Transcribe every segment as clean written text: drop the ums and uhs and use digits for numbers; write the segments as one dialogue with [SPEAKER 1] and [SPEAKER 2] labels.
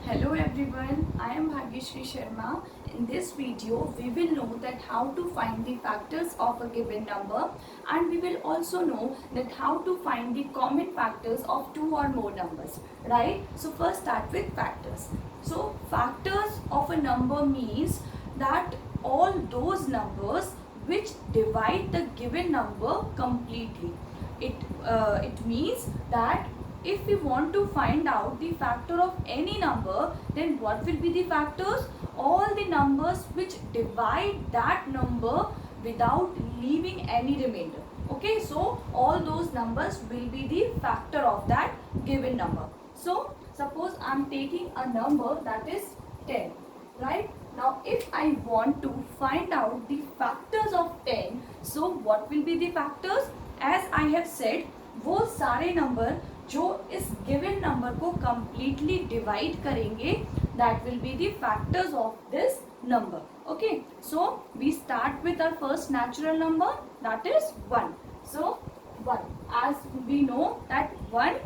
[SPEAKER 1] Hello everyone, I am Bhagyashree Sharma. In this video, we will know that how to find the factors of a given number, and we will also know that how to find the common factors of two or more numbers, right? So first start with factors. So factors of a number means that all those numbers which divide the given number completely. It means that if we want to find out the factor of any number, then what will be the factors? All the numbers which divide that number without leaving any remainder. Okay, so all those numbers will be the factor of that given number. So suppose I am taking a number that is 10, right? Now if I want to find out the factors of 10, so what will be the factors? As I have said, वो सारे number जो इस given number को completely divide करेंगे, that will be the factors of this number. Okay, so we start with our first natural number, that is 1. So 1, as we know that 1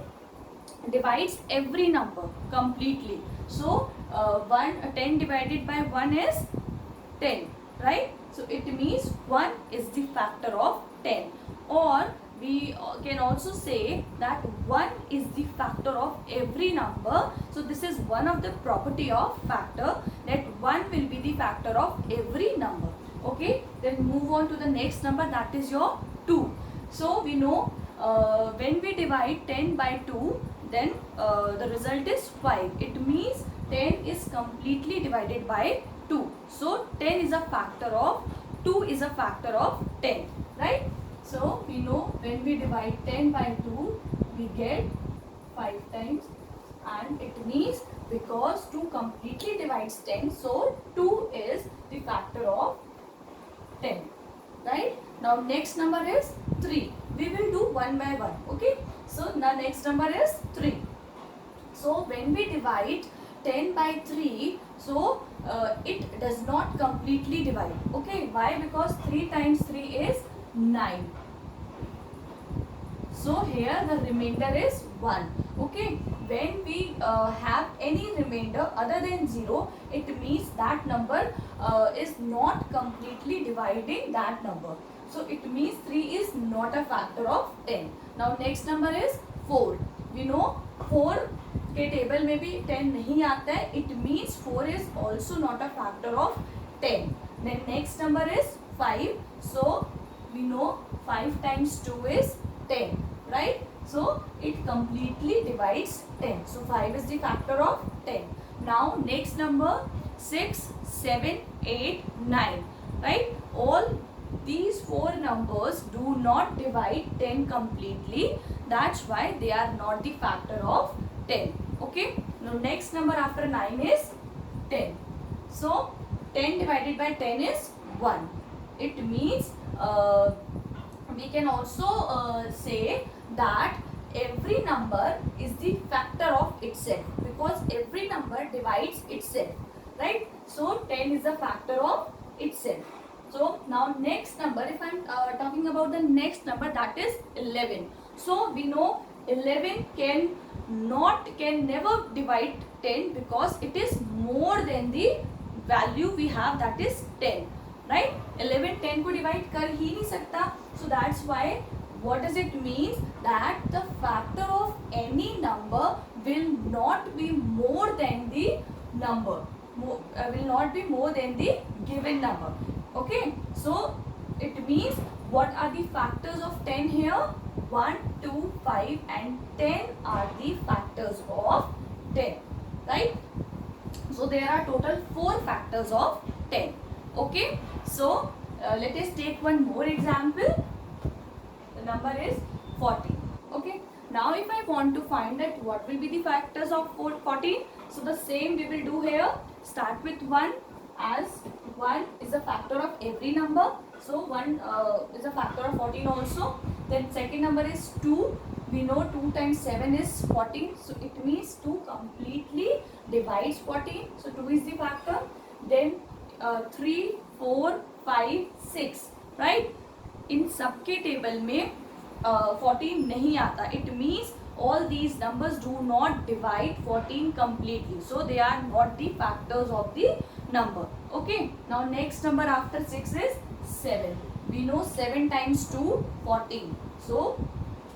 [SPEAKER 1] divides every number completely. So 10 divided by 1 is 10, right? So it means 1 is the factor of 10. Or we can also say that 1 is the factor of every number. So this is one of the property of factor, that 1 will be the factor of every number. Okay, then move on to the next number, that is your 2. So we know when we divide 10 by 2, then the result is 5. It means 10 is completely divided by 2. So 10 is a factor of 2 is a factor of 10, right? So we know when we divide 10 by 2, we get 5 times, and it means because 2 completely divides 10, so 2 is the factor of 10, right? Now next number is 3. We will do one by one. Okay, so the next number is 3. So when we divide 10 by 3, so it does not completely divide. Okay, why? Because 3 times 3 is 9. So here the remainder is 1. Okay, when we have any remainder other than 0, it means that number is not completely dividing that number. So it means 3 is not a factor of 10. Now next number is 4. We know 4 के table में भी 10 नहीं आता है. It means 4 is also not a factor of 10. Then next number is 5. So we know 5 times 2 is 10, right? So it completely divides 10. So 5 is the factor of 10. Now next number 6, 7, 8, 9, right? All these 4 numbers do not divide 10 completely. That's why they are not the factor of 10. Okay. Now next number after 9 is 10. So 10 divided by 10 is 1. It means we can also say that every number is the factor of itself, because every number divides itself, right? So 10 is a factor of itself. So now next number, if I am talking about the next number, that is 11. So we know 11 can never divide 10, because it is more than the value we have, that is 10, right? 11 10 को divide कर ही नहीं सकता. So that's why, what does it mean? That the factor of any number will not be more than the number, will not be more than the given number. Okay, so it means what are the factors of 10 here? 1, 2, 5 and 10 are the factors of 10, right? So there are total 4 factors of 10. Okay, so let us take one more example. The number is 40. Okay, now if I want to find that what will be the factors of 14, so the same we will do here. Start with 1, as 1 is a factor of every number. So 1 is a factor of 14 also. Then second number is 2. We know 2 times 7 is 14. So it means 2 completely divides 14. So 2 is the factor. Then 3, 4, 5, 6, right? इन सबके table में 14 नहीं आता. It means all these numbers do not divide 14 completely, so they are not the factors of the number. Okay, now next number after 6 is 7. We know 7 times 2 14, so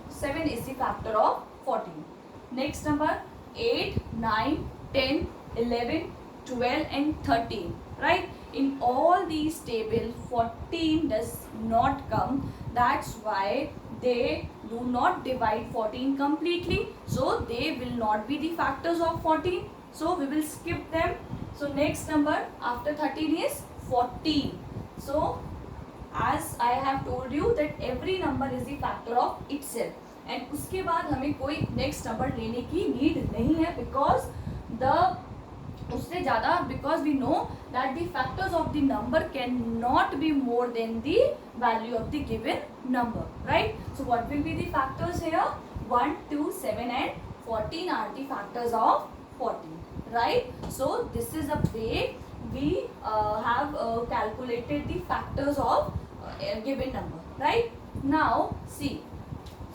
[SPEAKER 1] 7 is the factor of 14. Next number 8, 9, 10, 11, 12 and 13, right? In all these tables 14 does not come, that's why they do not divide 14 completely, so they will not be the factors of 14, so we will skip them. So next number after 13 is 14. So as I have told you that every number is the factor of itself, and उसके बाद हमें कोई next number लेने की need नहीं है, because the उससे ज़्यादा, because we know that the factors of the number cannot be more than the value of the given number, right? So what will be the factors here? 1, 2, 7 and 14 are the factors of 14, right? So this is a way we have calculated the factors of a given number, right? Now see,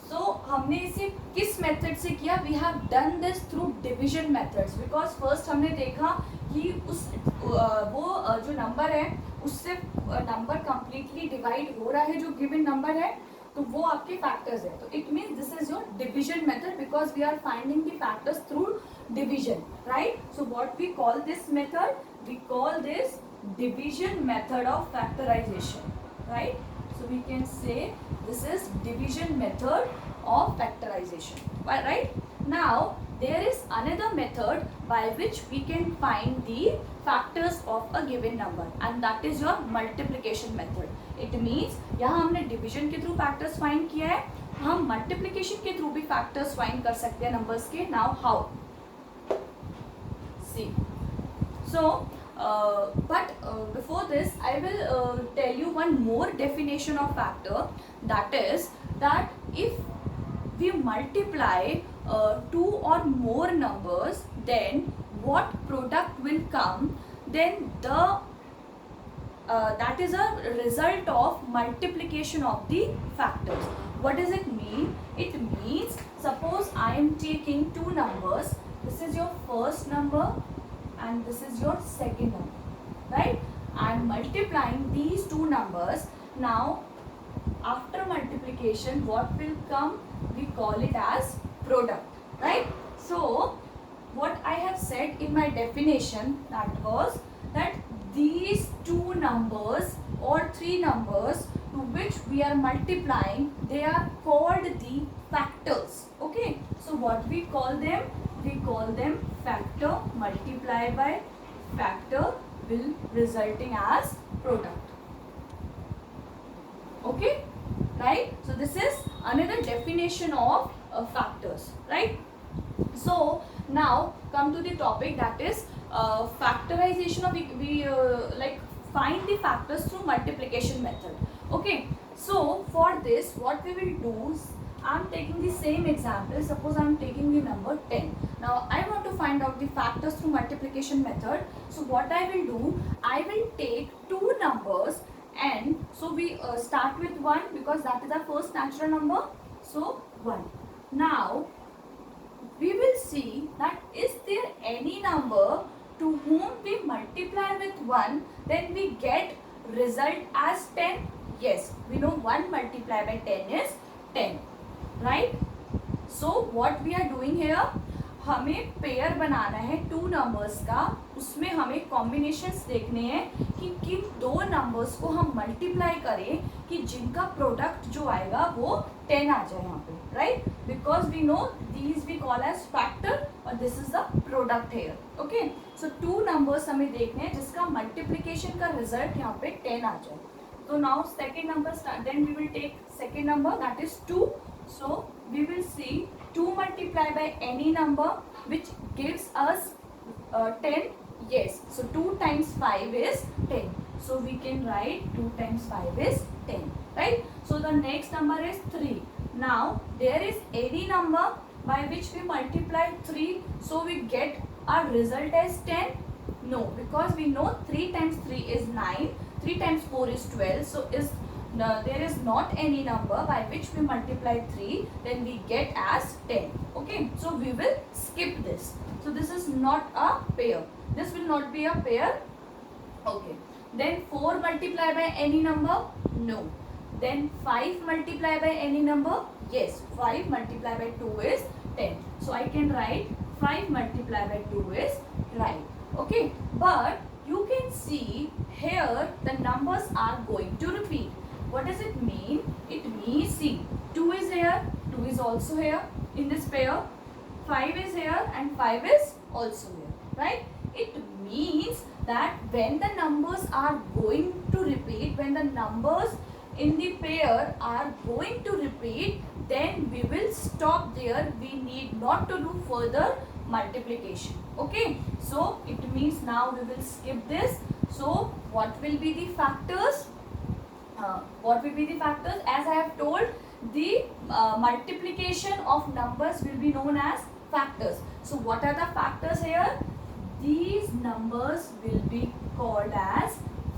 [SPEAKER 1] so हमने इसे किस method से किया? We have done this through division methods, because first हमने देखा कि उस वो जो नंबर है उससे नंबर कंप्लीटली डिवाइड हो रहा है जो गिवन नंबर है, तो वो आपके फैक्टर्स है. तो it means this is your division method, because we are finding the factors through division, right? So what we call this method? We call this division method of factorisation, right? So we can say this is division method of factorization, right? Now there is another method by which we can find the factors of a given number, and that is your multiplication method. It means यहाँ हमने division के through factors find किया है, हम multiplication के through भी factors find कर सकते हैं numbers के. Now how? See, so but before this I will tell you one more definition of factor, that is that if we multiply two or more numbers, then what product will come? Then the that is a result of multiplication of the factors. What does it mean? It means suppose I am taking two numbers. This is your first number and this is your second number, right? I am multiplying these two numbers. Now after multiplication what will come? We call it as product, right? So what I have said in my definition, that was that these two numbers or three numbers to which we are multiplying, they are called the factors. Okay, so what we call them? We call them factor multiplied by factor will resulting as product. Okay, right? So this is another definition of factors, right? So now come to the topic, that is factorization of we like find the factors through multiplication method. Okay, so for this what we will do is, I am taking the same example. Suppose I am taking the number 10. Now I want to find out the factors through multiplication method. So what I will do, I will take two numbers, and so we start with 1 because that is our first natural number. So 1. Now we will see that is there any number to whom we multiply with 1, then we get result as 10. Yes, we know 1 multiplied by 10 is 10, right? So what we are doing here, हमें pair बनाना है two numbers का, उसमें हमें combinations देखने हैं कि किन दो नंबर्स को हम मल्टीप्लाई करें कि जिनका प्रोडक्ट जो आएगा वो 10 आ जाए यहाँ पे, right? Because we know these we call as factor और this is the product here. Okay, so two numbers हमें देखने हैं जिसका मल्टीप्लीकेशन का रिजल्ट यहाँ पे 10 आ जाए. So now second number start, then we will take second number, that is 2. So we will see 2 multiplied by any number which gives us 10. Yes, so 2 times 5 is 10. So we can write 2 times 5 is 10, right? So the next number is 3. Now there is any number by which we multiply 3, so we get our result as 10. No, because we know 3 times 3 is 9. 3 times 4 is 12, so is there is not any number by which we multiply 3, then we get as 10. Okay, so we will skip this. So this is not a pair, this will not be a pair. Okay, then 4 multiply by any number? No. Then 5 multiply by any number? Yes, 5 multiply by 2 is 10. So I can write 5 multiply by 2 is right. Okay, but you can see here the numbers are going to repeat. What does it mean? It means, see, 2 is here, 2 is also here in this pair, 5 is here and 5 is also here, right? It means that when the numbers are going to repeat, when the numbers in the pair are going to repeat, then we will stop there. We need not to do further multiplication. Okay, so it means now we will skip this. So what will be the factors? What will be the factors? As I have told, the multiplication of numbers will be known as factors. So what are the factors here? These numbers will be called as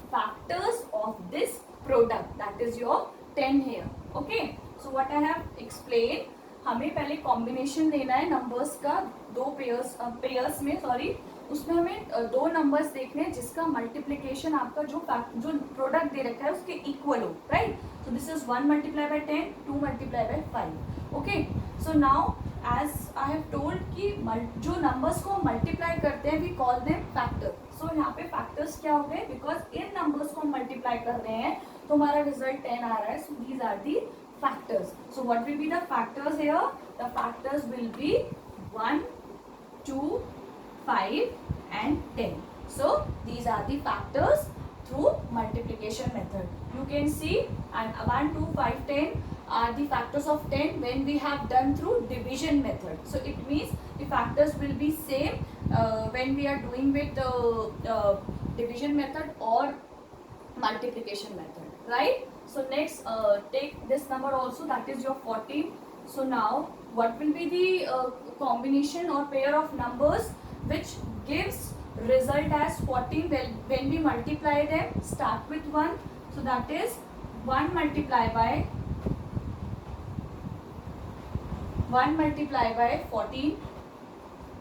[SPEAKER 1] factors of this product, that is your 10 here. Okay, so what I have explained, हमें पहले combination लेना है numbers का, दो pairs में, sorry, उसमें हमें दो नंबर्स देखने हैं जिसका मल्टीप्लिकेशन आपका जो प्रोडक्ट दे रखा है उसके इक्वल हो, right? So this is 1 multiply by 10, 2 multiply by 5. Okay, so now as I have told कि जो नंबर्स को मल्टीप्लाई करते हैं we call them factor. So यहाँ पे फैक्टर्स क्या हो गए? बिकॉज इन नंबर्स को हम मल्टीप्लाई कर रहे हैं तो हमारा रिजल्ट 10 आ रहा है. So these are the factors. So what will be the factors here? The factors will be 1, 2, 5 and 10. So these are the factors through multiplication method. You can see, and 1, 2, 5, 10 are the factors of 10 when we have done through division method. So it means the factors will be same when we are doing with division method or multiplication method, right? So next take this number also, that is your 14. So now what will be the combination or pair of numbers which gives result as 14? Well, when we multiply them, start with 1. So that is 1 multiply by 14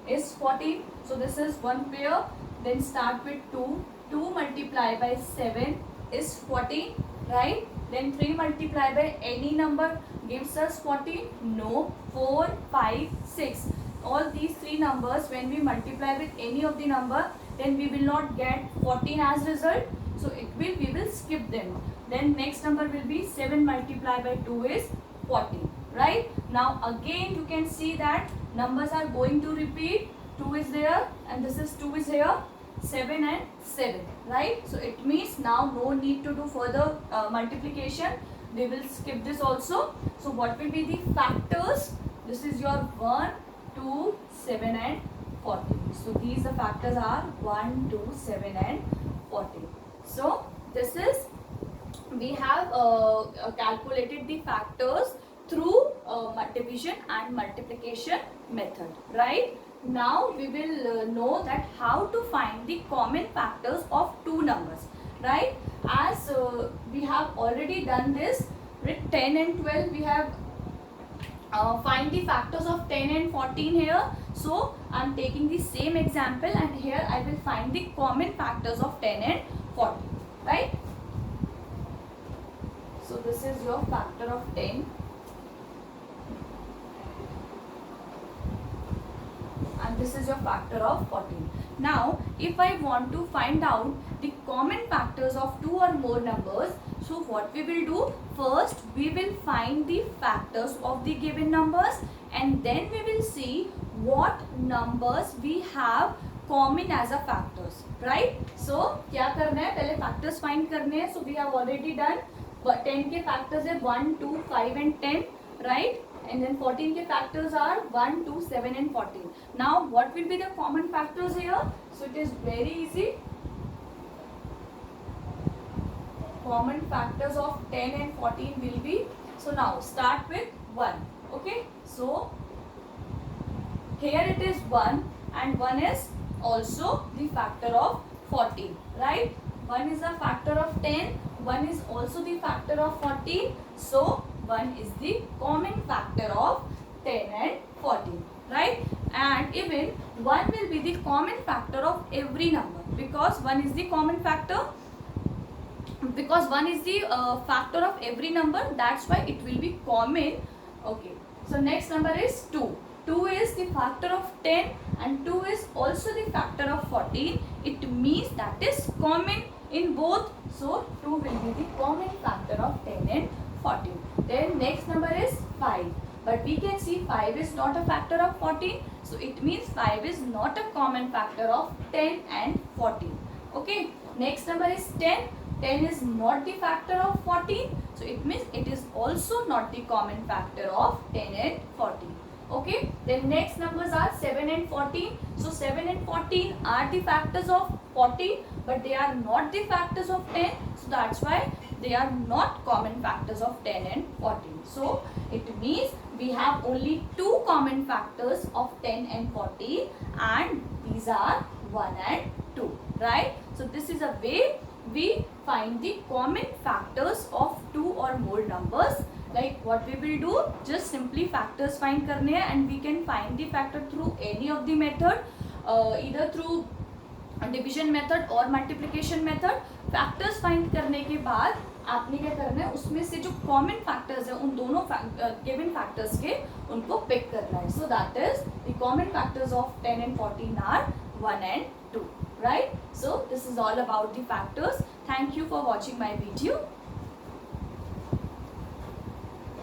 [SPEAKER 1] is 14. So this is one pair. Then start with 2. 2 multiply by 7 is 14, right? Then 3 multiply by any number gives us 14. No. 4, 5, 6. All these three numbers, when we multiply with any of the number, then we will not get 14 as result. So we will skip them. Then next number will be 7 multiplied by 2 is 14. Right? Now again you can see that numbers are going to repeat. 2 is there and this is 2 is here. 7 and 7, right? So it means now no need to do further multiplication. We will skip this also. So what will be the factors? This is your 1, 2, 7 and 14. So these the factors are 1, 2, 7 and 14. So this is, we have calculated the factors through division and multiplication method, right? Now we will know that how to find the common factors of two numbers, right? As we have already done this with 10 and 12, we have find the factors of 10 and 14 here. So I am taking the same example and here I will find the common factors of 10 and 14, right? So this is your factor of 10. And this is your factor of 14. Now, if I want to find out the common factors of two or more numbers, so what we will do? First, we will find the factors of the given numbers and then we will see what numbers we have common as a factors, right? So, क्या करना है? पहले factors find करने हैं. So, we have already done. 10 के factors है 1, 2, 5 and 10, right? And then 14 के factors are 1, 2, 7 and 14. Now what will be the common factors here? So it is very easy. Common factors of 10 and 14 will be, so now start with 1. Okay, so here it is 1 and 1 is also the factor of 14, right? 1 is the factor of 10, 1 is also the factor of 14, so 1 is the common factor of 10 and 14, right? And even 1 will be the common factor of every number, because 1 is the common factor, because 1 is the factor of every number, that's why it will be common. Okay, so next number is 2. 2 is the factor of 10 and 2 is also the factor of 14. It means that is common in both, so 2 will be the common factor of 10 and 14. Then next number is 5, but we can see 5 is not a factor of 14, so it means 5 is not a common factor of 10 and 14. Okay, next number is 10. 10 is not the factor of 14, so it means it is also not the common factor of 10 and 14. Okay, then next numbers are 7 and 14. So 7 and 14 are the factors of 14, but they are not the factors of 10, so that's why they are not common factors of 10 and 14. So it means we have only two common factors of 10 and 14, and these are 1 and 2, right? So this is a way we find the common factors of two or more numbers. Like what we will do, just simply factors find करने हैं, and we can find the factor through any of the method, either through division method और multiplication method. Factors find करने के बाद आपने क्या करना है, उसमें से जो कॉमन फैक्टर्स है उन दोनों गिवन फैक्टर्स के उनको पिक करना है. So that is the common factors of 10 and 14 are 1 and 2, right? So this is all about the factors. Thank you for watching my video.